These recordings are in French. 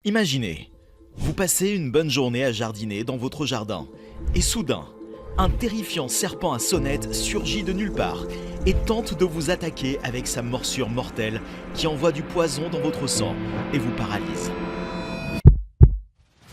Imaginez, vous passez une bonne journée à jardiner dans votre jardin, et soudain, un terrifiant serpent à sonnette surgit de nulle part et tente de vous attaquer avec sa morsure mortelle qui envoie du poison dans votre sang et vous paralyse.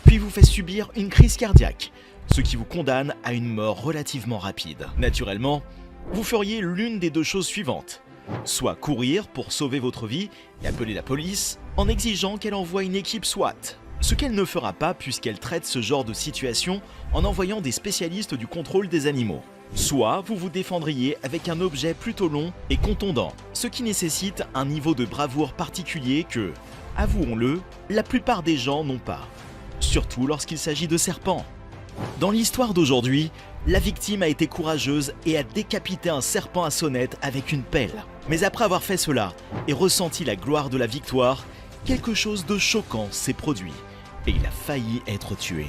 Puis vous fait subir une crise cardiaque, ce qui vous condamne à une mort relativement rapide. Naturellement, vous feriez l'une des deux choses suivantes. Soit courir pour sauver votre vie et appeler la police en exigeant qu'elle envoie une équipe SWAT. Ce qu'elle ne fera pas puisqu'elle traite ce genre de situation en envoyant des spécialistes du contrôle des animaux. Soit vous vous défendriez avec un objet plutôt long et contondant, ce qui nécessite un niveau de bravoure particulier que, avouons-le, la plupart des gens n'ont pas. Surtout lorsqu'il s'agit de serpents. Dans l'histoire d'aujourd'hui, la victime a été courageuse et a décapité un serpent à sonnette avec une pelle. Mais après avoir fait cela et ressenti la gloire de la victoire, quelque chose de choquant s'est produit et il a failli être tué.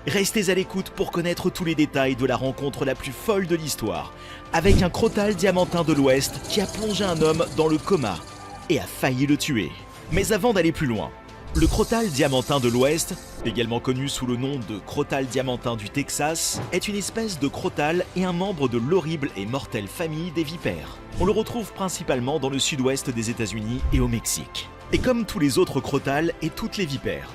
Restez à l'écoute pour connaître tous les détails de la rencontre la plus folle de l'histoire, avec un crotale diamantin de l'Ouest qui a plongé un homme dans le coma et a failli le tuer. Mais avant d'aller plus loin, le crotale diamantin de l'Ouest, également connu sous le nom de crotale diamantin du Texas, est une espèce de crotale et un membre de l'horrible et mortelle famille des vipères. On le retrouve principalement dans le sud-ouest des États-Unis et au Mexique. Et comme tous les autres crotales et toutes les vipères,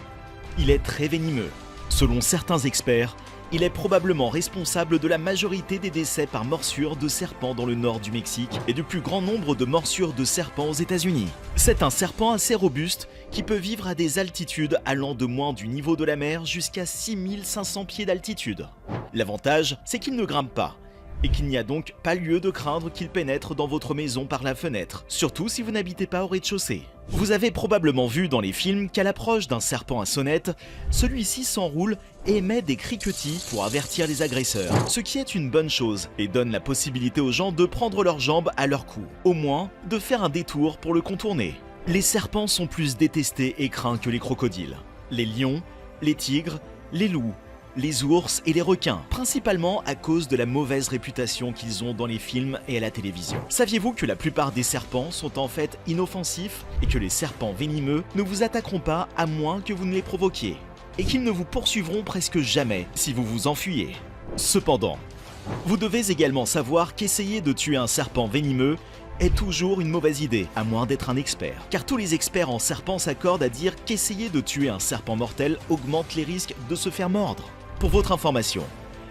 il est très venimeux. Selon certains experts, il est probablement responsable de la majorité des décès par morsure de serpents dans le nord du Mexique et du plus grand nombre de morsures de serpents aux États-Unis. C'est un serpent assez robuste qui peut vivre à des altitudes allant de moins du niveau de la mer jusqu'à 6500 pieds d'altitude. L'avantage, c'est qu'il ne grimpe pas et qu'il n'y a donc pas lieu de craindre qu'il pénètre dans votre maison par la fenêtre, surtout si vous n'habitez pas au rez-de-chaussée. Vous avez probablement vu dans les films qu'à l'approche d'un serpent à sonnette, celui-ci s'enroule et émet des cliquetis pour avertir les agresseurs, ce qui est une bonne chose et donne la possibilité aux gens de prendre leurs jambes à leur cou, au moins de faire un détour pour le contourner. Les serpents sont plus détestés et craints que les crocodiles, les lions, les tigres, les loups, les ours et les requins, principalement à cause de la mauvaise réputation qu'ils ont dans les films et à la télévision. Saviez-vous que la plupart des serpents sont en fait inoffensifs et que les serpents venimeux ne vous attaqueront pas à moins que vous ne les provoquiez et qu'ils ne vous poursuivront presque jamais si vous vous enfuyez. Cependant, vous devez également savoir qu'essayer de tuer un serpent venimeux est toujours une mauvaise idée, à moins d'être un expert. Car tous les experts en serpents s'accordent à dire qu'essayer de tuer un serpent mortel augmente les risques de se faire mordre. Pour votre information,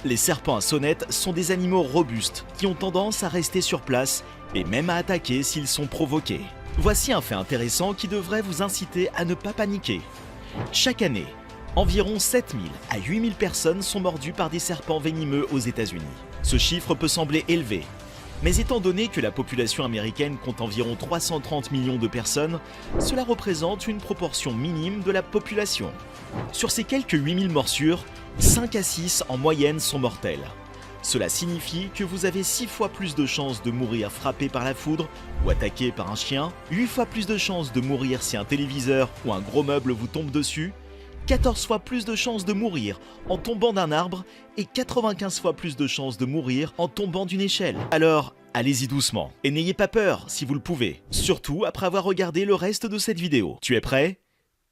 les serpents à sonnette sont des animaux robustes qui ont tendance à rester sur place et même à attaquer s'ils sont provoqués. Voici un fait intéressant qui devrait vous inciter à ne pas paniquer. Chaque année, environ 7000 à 8000 personnes sont mordues par des serpents venimeux aux États-Unis. Ce chiffre peut sembler élevé, mais étant donné que la population américaine compte environ 330 millions de personnes, cela représente une proportion minime de la population. Sur ces quelques 8000 morsures, 5 à 6 en moyenne sont mortelles. Cela signifie que vous avez 6 fois plus de chances de mourir frappé par la foudre ou attaqué par un chien, 8 fois plus de chances de mourir si un téléviseur ou un gros meuble vous tombe dessus, 14 fois plus de chances de mourir en tombant d'un arbre et 95 fois plus de chances de mourir en tombant d'une échelle. Alors, allez-y doucement et n'ayez pas peur si vous le pouvez, surtout après avoir regardé le reste de cette vidéo. Tu es prêt ?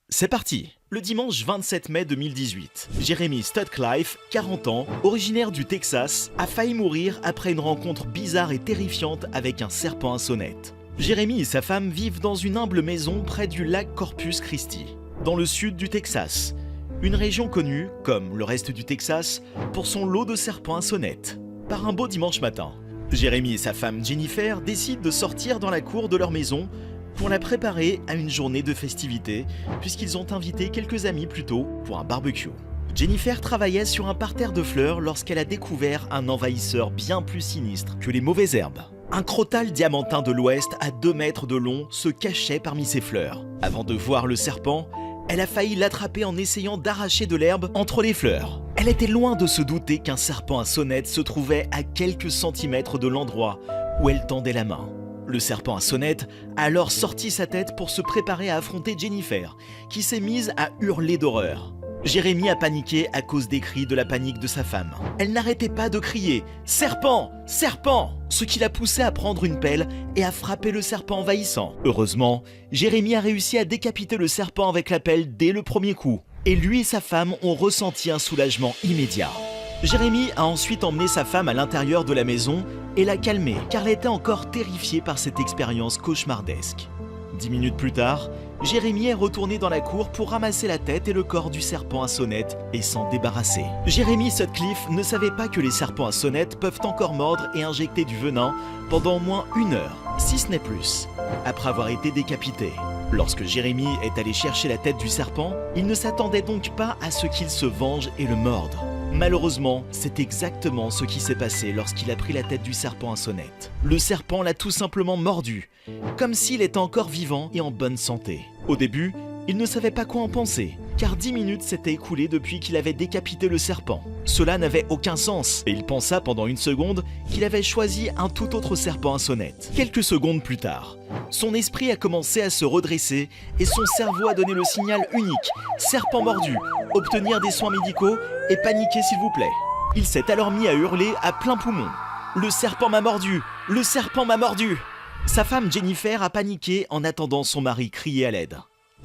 C'est parti! Le dimanche 27 mai 2018, Jeremy Sutcliffe, 40 ans, originaire du Texas, a failli mourir après une rencontre bizarre et terrifiante avec un serpent à sonnette. Jeremy et sa femme vivent dans une humble maison près du lac Corpus Christi, dans le sud du Texas, une région connue, comme le reste du Texas, pour son lot de serpents à sonnette. Par un beau dimanche matin, Jeremy et sa femme Jennifer décident de sortir dans la cour de leur maison pour la préparer à une journée de festivités, puisqu'ils ont invité quelques amis plus tôt pour un barbecue. Jennifer travaillait sur un parterre de fleurs lorsqu'elle a découvert un envahisseur bien plus sinistre que les mauvaises herbes. Un crotale diamantin de l'Ouest à 2 mètres de long se cachait parmi ses fleurs. Avant de voir le serpent, elle a failli l'attraper en essayant d'arracher de l'herbe entre les fleurs. Elle était loin de se douter qu'un serpent à sonnette se trouvait à quelques centimètres de l'endroit où elle tendait la main. Le serpent à sonnette a alors sorti sa tête pour se préparer à affronter Jennifer, qui s'est mise à hurler d'horreur. Jérémie a paniqué à cause des cris de la panique de sa femme. Elle n'arrêtait pas de crier « Serpent! Serpent !» ce qui l'a poussé à prendre une pelle et à frapper le serpent envahissant. Heureusement, Jérémie a réussi à décapiter le serpent avec la pelle dès le premier coup. Et lui et sa femme ont ressenti un soulagement immédiat. Jérémie a ensuite emmené sa femme à l'intérieur de la maison et l'a calmée car elle était encore terrifiée par cette expérience cauchemardesque. 10 minutes plus tard, Jérémie est retourné dans la cour pour ramasser la tête et le corps du serpent à sonnette et s'en débarrasser. Jérémie Sutcliffe ne savait pas que les serpents à sonnette peuvent encore mordre et injecter du venin pendant au moins 1 heure, si ce n'est plus, après avoir été décapité. Lorsque Jérémie est allé chercher la tête du serpent, il ne s'attendait donc pas à ce qu'il se venge et le morde. Malheureusement, c'est exactement ce qui s'est passé lorsqu'il a pris la tête du serpent à sonnette. Le serpent l'a tout simplement mordu, comme s'il était encore vivant et en bonne santé. Au début, il ne savait pas quoi en penser, car 10 minutes s'étaient écoulées depuis qu'il avait décapité le serpent. Cela n'avait aucun sens, et il pensa pendant 1 seconde qu'il avait choisi un tout autre serpent à sonnette. Quelques secondes plus tard, son esprit a commencé à se redresser et son cerveau a donné le signal unique « Serpent mordu, obtenir des soins médicaux et paniquer s'il vous plaît ». Il s'est alors mis à hurler à plein poumon « Le serpent m'a mordu! Le serpent m'a mordu !» Sa femme Jennifer a paniqué en attendant son mari crier à l'aide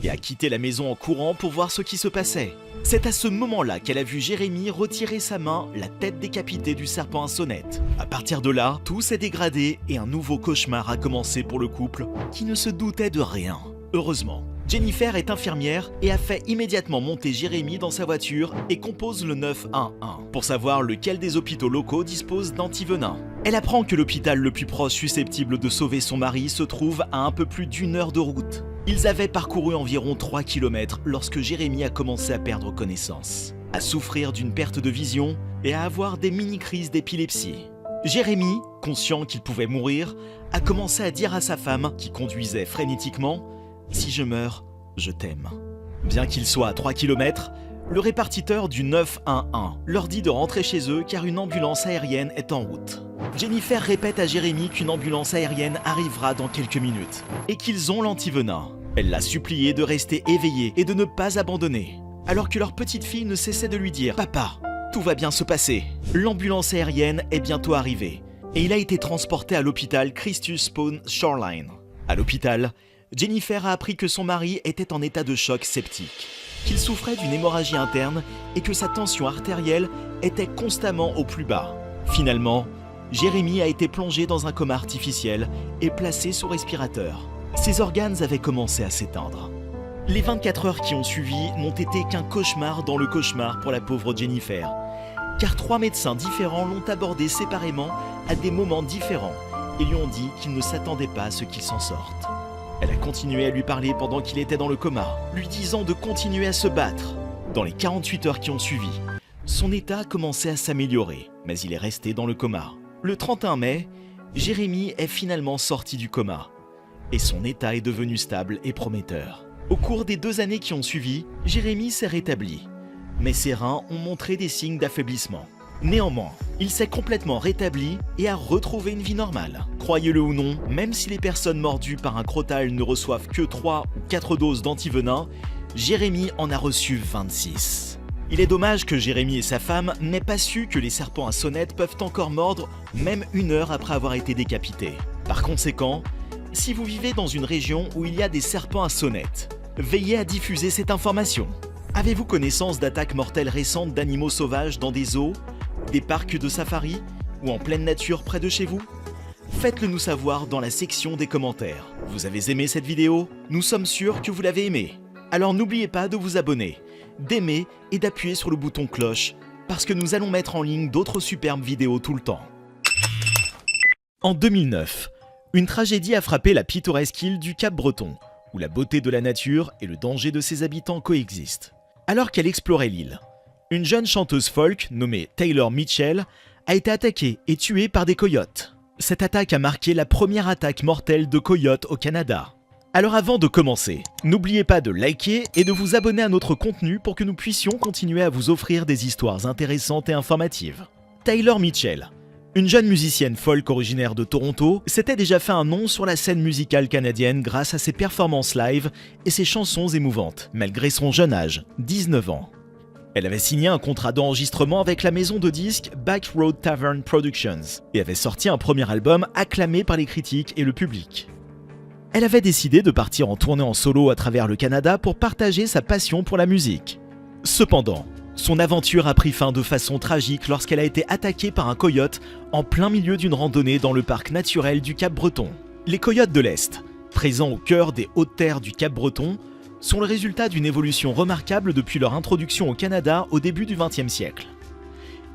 et a quitté la maison en courant pour voir ce qui se passait. C'est à ce moment-là qu'elle a vu Jérémie retirer sa main, la tête décapitée du serpent à sonnette. À partir de là, tout s'est dégradé et un nouveau cauchemar a commencé pour le couple qui ne se doutait de rien. Heureusement, Jennifer est infirmière et a fait immédiatement monter Jérémie dans sa voiture et compose le 911 pour savoir lequel des hôpitaux locaux dispose d'antivenin. Elle apprend que l'hôpital le plus proche susceptible de sauver son mari se trouve à un peu plus d'1 heure de route. Ils avaient parcouru environ 3 km lorsque Jérémie a commencé à perdre connaissance, à souffrir d'une perte de vision et à avoir des mini-crises d'épilepsie. Jérémie, conscient qu'il pouvait mourir, a commencé à dire à sa femme, qui conduisait frénétiquement « Si je meurs, je t'aime ». Bien qu'il soit à 3 km, le répartiteur du 911 leur dit de rentrer chez eux car une ambulance aérienne est en route. Jennifer répète à Jérémie qu'une ambulance aérienne arrivera dans quelques minutes et qu'ils ont l'antivenin. Elle l'a supplié de rester éveillé et de ne pas abandonner, alors que leur petite fille ne cessait de lui dire « Papa, tout va bien se passer ». L'ambulance aérienne est bientôt arrivée et il a été transporté à l'hôpital Christus Spohn Shoreline. À l'hôpital, Jennifer a appris que son mari était en état de choc septique, qu'il souffrait d'une hémorragie interne et que sa tension artérielle était constamment au plus bas. Finalement, Jérémie a été plongé dans un coma artificiel et placé sous respirateur. Ses organes avaient commencé à s'éteindre. Les 24 heures qui ont suivi n'ont été qu'un cauchemar dans le cauchemar pour la pauvre Jennifer, car 3 médecins différents l'ont abordée séparément à des moments différents et lui ont dit qu'ils ne s'attendaient pas à ce qu'il s'en sorte. Elle a continué à lui parler pendant qu'il était dans le coma, lui disant de continuer à se battre. Dans les 48 heures qui ont suivi, son état a commencé à s'améliorer, mais il est resté dans le coma. Le 31 mai, Jérémie est finalement sorti du coma et son état est devenu stable et prometteur. Au cours des 2 années qui ont suivi, Jérémie s'est rétabli, mais ses reins ont montré des signes d'affaiblissement. Néanmoins, il s'est complètement rétabli et a retrouvé une vie normale. Croyez-le ou non, même si les personnes mordues par un crotale ne reçoivent que 3 ou 4 doses d'antivenin, Jérémie en a reçu 26. Il est dommage que Jérémie et sa femme n'aient pas su que les serpents à sonnette peuvent encore mordre même 1 heure après avoir été décapités. Par conséquent, si vous vivez dans une région où il y a des serpents à sonnette, veillez à diffuser cette information. Avez-vous connaissance d'attaques mortelles récentes d'animaux sauvages dans des zoos, des parcs de safari ou en pleine nature près de chez vous? Faites-le nous savoir dans la section des commentaires. Vous avez aimé cette vidéo? Nous sommes sûrs que vous l'avez aimée. Alors n'oubliez pas de vous abonner, d'aimer et d'appuyer sur le bouton cloche parce que nous allons mettre en ligne d'autres superbes vidéos tout le temps. En 2009, une tragédie a frappé la pittoresque île du Cap-Breton, où la beauté de la nature et le danger de ses habitants coexistent. Alors qu'elle explorait l'île, une jeune chanteuse folk nommée Taylor Mitchell a été attaquée et tuée par des coyotes. Cette attaque a marqué la première attaque mortelle de coyotes au Canada. Alors avant de commencer, n'oubliez pas de liker et de vous abonner à notre contenu pour que nous puissions continuer à vous offrir des histoires intéressantes et informatives. Taylor Mitchell, une jeune musicienne folk originaire de Toronto, s'était déjà fait un nom sur la scène musicale canadienne grâce à ses performances live et ses chansons émouvantes, malgré son jeune âge, 19 ans. Elle avait signé un contrat d'enregistrement avec la maison de disques Back Road Tavern Productions et avait sorti un premier album acclamé par les critiques et le public. Elle avait décidé de partir en tournée en solo à travers le Canada pour partager sa passion pour la musique. Cependant, son aventure a pris fin de façon tragique lorsqu'elle a été attaquée par un coyote en plein milieu d'une randonnée dans le parc naturel du Cap-Breton. Les coyotes de l'Est, présents au cœur des hautes terres du Cap-Breton, sont le résultat d'une évolution remarquable depuis leur introduction au Canada au début du XXe siècle.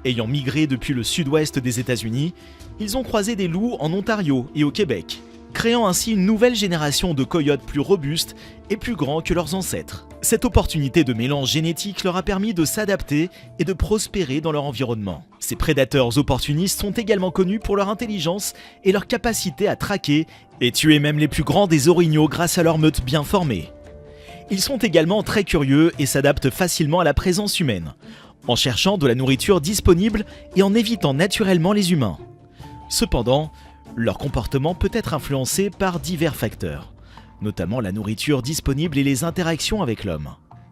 Ayant migré depuis le sud-ouest des États-Unis, ils ont croisé des loups en Ontario et au Québec, créant ainsi une nouvelle génération de coyotes plus robustes et plus grands que leurs ancêtres. Cette opportunité de mélange génétique leur a permis de s'adapter et de prospérer dans leur environnement. Ces prédateurs opportunistes sont également connus pour leur intelligence et leur capacité à traquer et tuer même les plus grands des orignaux grâce à leur meute bien formée. Ils sont également très curieux et s'adaptent facilement à la présence humaine, en cherchant de la nourriture disponible et en évitant naturellement les humains. Cependant, leur comportement peut être influencé par divers facteurs, notamment la nourriture disponible et les interactions avec l'homme.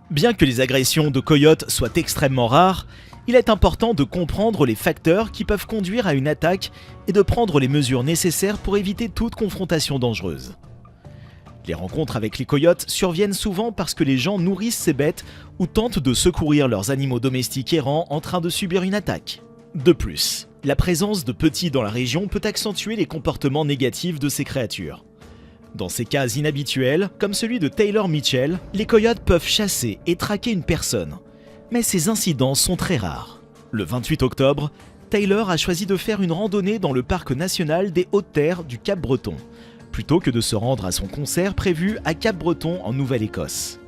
Bien que les agressions de coyotes soient extrêmement rares, il est important de comprendre les facteurs qui peuvent conduire à une attaque et de prendre les mesures nécessaires pour éviter toute confrontation dangereuse. Les rencontres avec les coyotes surviennent souvent parce que les gens nourrissent ces bêtes ou tentent de secourir leurs animaux domestiques errants en train de subir une attaque. De plus, la présence de petits dans la région peut accentuer les comportements négatifs de ces créatures. Dans ces cas inhabituels, comme celui de Taylor Mitchell, les coyotes peuvent chasser et traquer une personne. Mais ces incidents sont très rares. Le 28 octobre, Taylor a choisi de faire une randonnée dans le parc national des Hautes-Terres du Cap-Breton, plutôt que de se rendre à son concert prévu à Cap-Breton en Nouvelle-Écosse.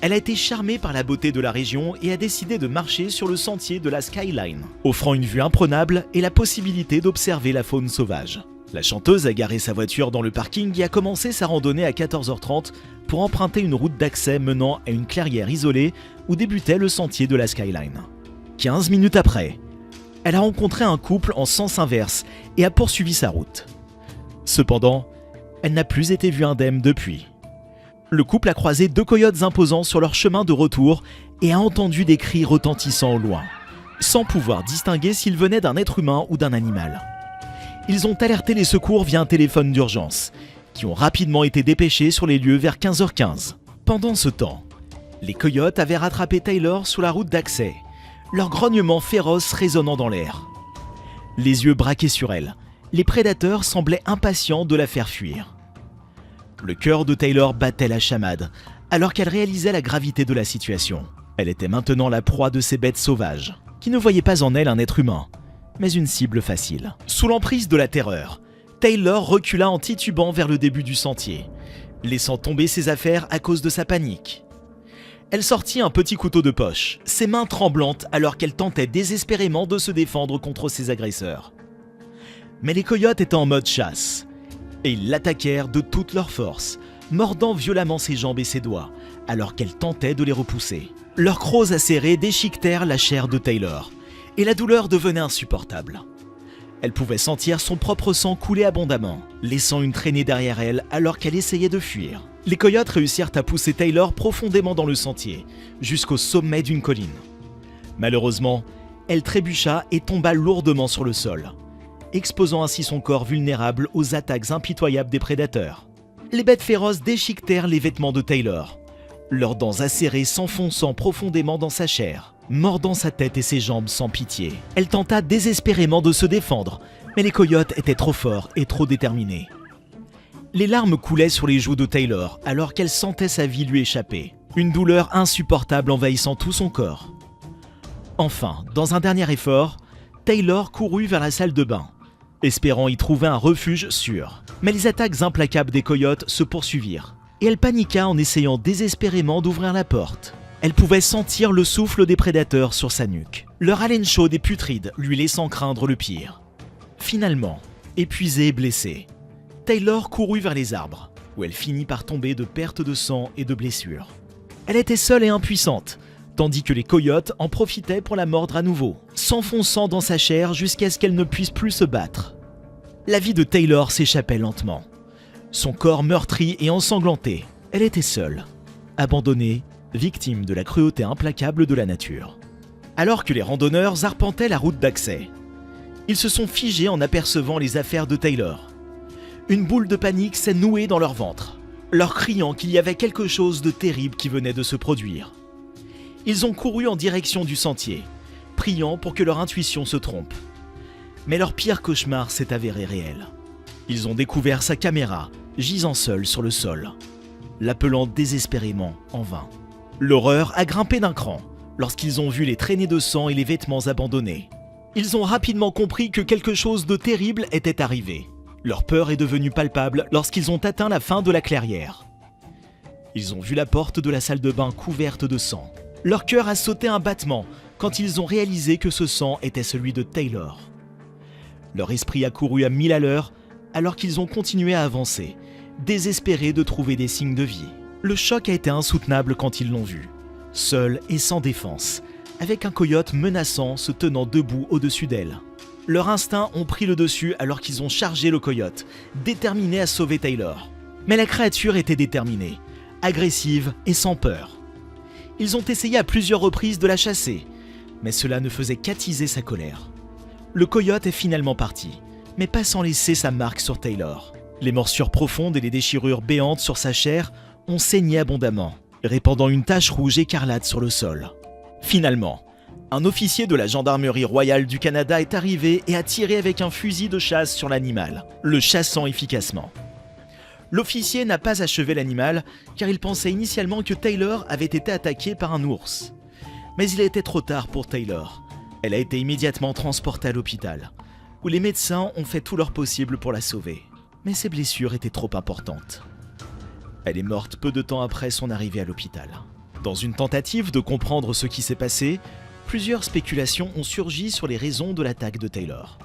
Elle a été charmée par la beauté de la région et a décidé de marcher sur le sentier de la Skyline, offrant une vue imprenable et la possibilité d'observer la faune sauvage. La chanteuse a garé sa voiture dans le parking et a commencé sa randonnée à 14h30 pour emprunter une route d'accès menant à une clairière isolée où débutait le sentier de la Skyline. 15 minutes après, elle a rencontré un couple en sens inverse et a poursuivi sa route. Cependant, elle n'a plus été vue indemne depuis. Le couple a croisé deux coyotes imposants sur leur chemin de retour et a entendu des cris retentissant au loin, sans pouvoir distinguer s'ils venaient d'un être humain ou d'un animal. Ils ont alerté les secours via un téléphone d'urgence, qui ont rapidement été dépêchés sur les lieux vers 15h15. Pendant ce temps, les coyotes avaient rattrapé Taylor sur la route d'accès, leur grognement féroce résonnant dans l'air. Les yeux braqués sur elle, les prédateurs semblaient impatients de la faire fuir. Le cœur de Taylor battait la chamade, alors qu'elle réalisait la gravité de la situation. Elle était maintenant la proie de ces bêtes sauvages, qui ne voyaient pas en elle un être humain, mais une cible facile. Sous l'emprise de la terreur, Taylor recula en titubant vers le début du sentier, laissant tomber ses affaires à cause de sa panique. Elle sortit un petit couteau de poche, ses mains tremblantes alors qu'elle tentait désespérément de se défendre contre ses agresseurs. Mais les coyotes étaient en mode chasse, et ils l'attaquèrent de toute leur force, mordant violemment ses jambes et ses doigts, alors qu'elle tentait de les repousser. Leurs crocs acérés déchiquetèrent la chair de Taylor, et la douleur devenait insupportable. Elle pouvait sentir son propre sang couler abondamment, laissant une traînée derrière elle alors qu'elle essayait de fuir. Les coyotes réussirent à pousser Taylor profondément dans le sentier, jusqu'au sommet d'une colline. Malheureusement, elle trébucha et tomba lourdement sur le sol, exposant ainsi son corps vulnérable aux attaques impitoyables des prédateurs. Les bêtes féroces déchiquetèrent les vêtements de Taylor, leurs dents acérées s'enfonçant profondément dans sa chair, mordant sa tête et ses jambes sans pitié. Elle tenta désespérément de se défendre, mais les coyotes étaient trop forts et trop déterminés. Les larmes coulaient sur les joues de Taylor alors qu'elle sentait sa vie lui échapper, une douleur insupportable envahissant tout son corps. Enfin, dans un dernier effort, Taylor courut vers la salle de bain, espérant y trouver un refuge sûr. Mais les attaques implacables des coyotes se poursuivirent, et elle paniqua en essayant désespérément d'ouvrir la porte. Elle pouvait sentir le souffle des prédateurs sur sa nuque, leur haleine chaude et putride lui laissant craindre le pire. Finalement, épuisée et blessée, Taylor courut vers les arbres, où elle finit par tomber de perte de sang et de blessures. Elle était seule et impuissante, tandis que les coyotes en profitaient pour la mordre à nouveau, s'enfonçant dans sa chair jusqu'à ce qu'elle ne puisse plus se battre. La vie de Taylor s'échappait lentement. Son corps meurtri et ensanglanté, elle était seule, abandonnée, victime de la cruauté implacable de la nature. Alors que les randonneurs arpentaient la route d'accès, ils se sont figés en apercevant les affaires de Taylor. Une boule de panique s'est nouée dans leur ventre, leur criant qu'il y avait quelque chose de terrible qui venait de se produire. Ils ont couru en direction du sentier, priant pour que leur intuition se trompe. Mais leur pire cauchemar s'est avéré réel. Ils ont découvert sa caméra, gisant seule sur le sol, l'appelant désespérément en vain. L'horreur a grimpé d'un cran lorsqu'ils ont vu les traînées de sang et les vêtements abandonnés. Ils ont rapidement compris que quelque chose de terrible était arrivé. Leur peur est devenue palpable lorsqu'ils ont atteint la fin de la clairière. Ils ont vu la porte de la salle de bain couverte de sang. Leur cœur a sauté un battement quand ils ont réalisé que ce sang était celui de Taylor. Leur esprit a couru à 1000 à l'heure alors qu'ils ont continué à avancer, désespérés de trouver des signes de vie. Le choc a été insoutenable quand ils l'ont vu, seul et sans défense, avec un coyote menaçant se tenant debout au-dessus d'elle. Leurs instincts ont pris le dessus alors qu'ils ont chargé le coyote, déterminés à sauver Taylor. Mais la créature était déterminée, agressive et sans peur. Ils ont essayé à plusieurs reprises de la chasser, mais cela ne faisait qu'attiser sa colère. Le coyote est finalement parti, mais pas sans laisser sa marque sur Taylor. Les morsures profondes et les déchirures béantes sur sa chair ont saigné abondamment, répandant une tache rouge écarlate sur le sol. Finalement, un officier de la gendarmerie royale du Canada est arrivé et a tiré avec un fusil de chasse sur l'animal, le chassant efficacement. L'officier n'a pas achevé l'animal car il pensait initialement que Taylor avait été attaqué par un ours. Mais il était trop tard pour Taylor. Elle a été immédiatement transportée à l'hôpital, où les médecins ont fait tout leur possible pour la sauver. Mais ses blessures étaient trop importantes. Elle est morte peu de temps après son arrivée à l'hôpital. Dans une tentative de comprendre ce qui s'est passé, plusieurs spéculations ont surgi sur les raisons de l'attaque de Taylor.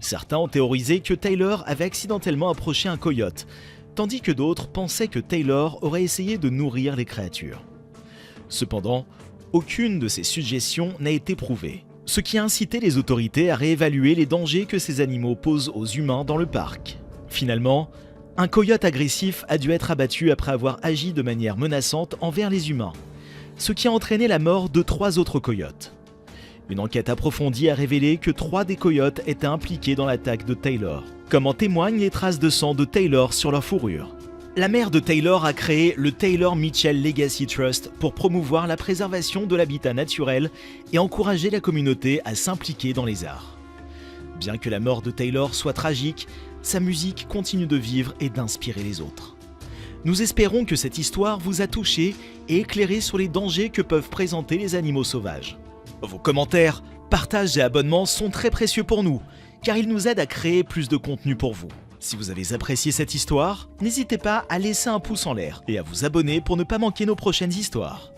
Certains ont théorisé que Taylor avait accidentellement approché un coyote, tandis que d'autres pensaient que Taylor aurait essayé de nourrir les créatures. Cependant, aucune de ces suggestions n'a été prouvée, ce qui a incité les autorités à réévaluer les dangers que ces animaux posent aux humains dans le parc. Finalement, un coyote agressif a dû être abattu après avoir agi de manière menaçante envers les humains, ce qui a entraîné la mort de 3 autres coyotes. Une enquête approfondie a révélé que 3 des coyotes étaient impliqués dans l'attaque de Taylor, comme en témoignent les traces de sang de Taylor sur leur fourrure. La mère de Taylor a créé le Taylor Mitchell Legacy Trust pour promouvoir la préservation de l'habitat naturel et encourager la communauté à s'impliquer dans les arts. Bien que la mort de Taylor soit tragique, sa musique continue de vivre et d'inspirer les autres. Nous espérons que cette histoire vous a touché et éclairé sur les dangers que peuvent présenter les animaux sauvages. Vos commentaires, partages et abonnements sont très précieux pour nous, car ils nous aident à créer plus de contenu pour vous. Si vous avez apprécié cette histoire, n'hésitez pas à laisser un pouce en l'air et à vous abonner pour ne pas manquer nos prochaines histoires.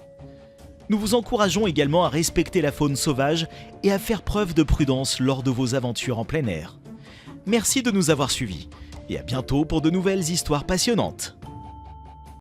Nous vous encourageons également à respecter la faune sauvage et à faire preuve de prudence lors de vos aventures en plein air. Merci de nous avoir suivis et à bientôt pour de nouvelles histoires passionnantes.